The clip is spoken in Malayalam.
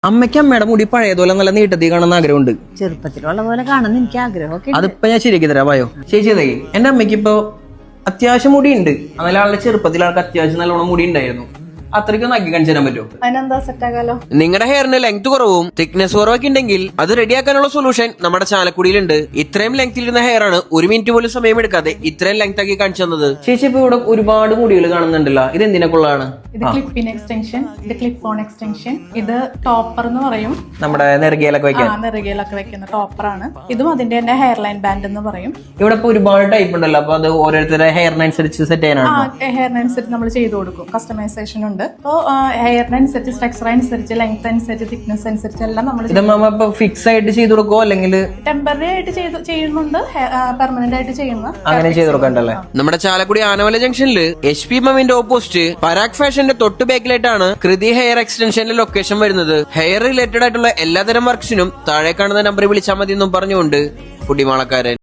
അമ്മയ്ക്ക് അമ്മയുടെ മുടി പഴയതുപോലെ നല്ല നീട്ടത്തിൽ കാണുന്ന ആഗ്രഹമുണ്ട്. ചെറുപ്പത്തിലുള്ള പോലെ കാണുന്ന എനിക്ക് ആഗ്രഹമൊക്കെ. അതിപ്പോ ഞാൻ ശരിയാക്കി തരാം. വായോ ചേച്ചി. അതെ, എന്റെ അമ്മയ്ക്ക് ഇപ്പൊ അത്യാവശ്യം മുടി ഉണ്ട്. നല്ല ആളുടെ ചെറുപ്പത്തിൽ ആൾക്ക് അത്യാവശ്യം നല്ലോണം മുടി ഉണ്ടായിരുന്നു. അത്രയ്ക്കും ആക്കി കാണിച്ചു തരാൻ പറ്റുമോ? അതിനെന്താ സെറ്റ് ആകാലോ. നിങ്ങളുടെ ഹെയറിന് ലെങ്ത് കുറവും തിക്നെസ് കുറവൊക്കെ ഉണ്ടെങ്കിൽ അത് റെഡിയാക്കാനുള്ള സൊല്യൂഷൻ നമ്മുടെ ചാലക്കുടിയിലുണ്ട്. ഇത്രയും ലെങ്ത്തിൽ ഇരുന്ന ഹെയർ ആണ് 1 മിനിറ്റ് പോലും സമയം എടുക്കാതെ ഇത്രയും ലെങ്ത് ആക്കി കാണിച്ചു തന്നത്. ചേച്ചി ഇപ്പൊ ഇവിടെ ഒരുപാട് മുടികൾ കാണുന്നുണ്ടല്ലോ, ഇത് എന്തിനൊക്കെയുള്ളതാണ്? ഇത് ക്ലിപ്പിൻ എക്സ്റ്റൻഷൻ, ഇത് ക്ലിപ്പ് ഓൺ എക്സ്റ്റൻഷൻ, ഇത് ടോപ്പർ എന്ന് പറയും. നമ്മുടെ നെറുകയിലൊക്കെ വെക്കാൻ നെറുകയിലൊക്കെ വെക്കുന്ന ടോപ്പറാണ്. ഇതും അതിന്റെ തന്നെ ഹെയർ ലൈൻ ബാൻഡ് എന്ന് പറയും. ഇവിടെ ഇപ്പൊ ഒരുപാട് ടൈപ്പ് ഉണ്ടല്ലോ, അപ്പൊ അത് ഓരോരുത്തരുടെ ഹെയറിനനുസരിച്ച് സെറ്റ് ചെയ്യാനാണ്. ഹെയറിനനുസരിച്ച് നമ്മൾ ചെയ്തു കൊടുക്കും. കസ്റ്റമൈസേഷൻ ഉണ്ട്. അപ്പോൾ ഹെയറിനനുസരിച്ച്, സ്ട്രക്ചർ അനുസരിച്ച്, ലെങ്ത് അനുസരിച്ച്, തിക്നെസ് അനുസരിച്ച് എല്ലാം നമ്മൾ ഇപ്പൊ ഫിക്സ് ആയിട്ട് ചെയ്ത് കൊടുക്കോ അല്ലെങ്കിൽ ടെമ്പററി ആയിട്ട് ചെയ്യുന്നുണ്ട്, പെർമനന്റ് ആയിട്ട് ചെയ്യുന്ന അങ്ങനെ ചെയ്ത് കൊടുക്കണ്ടല്ലേ? നമ്മുടെ ചാലക്കുടി ആനവല ജംഗ്ഷനിൽ HP മമ്മിന്റെ ഓപ്പോസിറ്റ് പരാഗ് ഫാഷന്റെ തൊട്ട് ബാക്കിലായിട്ടാണ് കൃതി ഹെയർ എക്സ്റ്റൻഷന്റെ ലൊക്കേഷൻ വരുന്നത്. ഹെയർ റിലേറ്റഡ് ആയിട്ടുള്ള എല്ലാതരം വർക്ക്സിനും താഴെ കാണുന്ന നമ്പറിൽ വിളിച്ചാൽ മതി എന്നും പറഞ്ഞുകൊണ്ട് ഫുഡിമാളക്കാരൻ.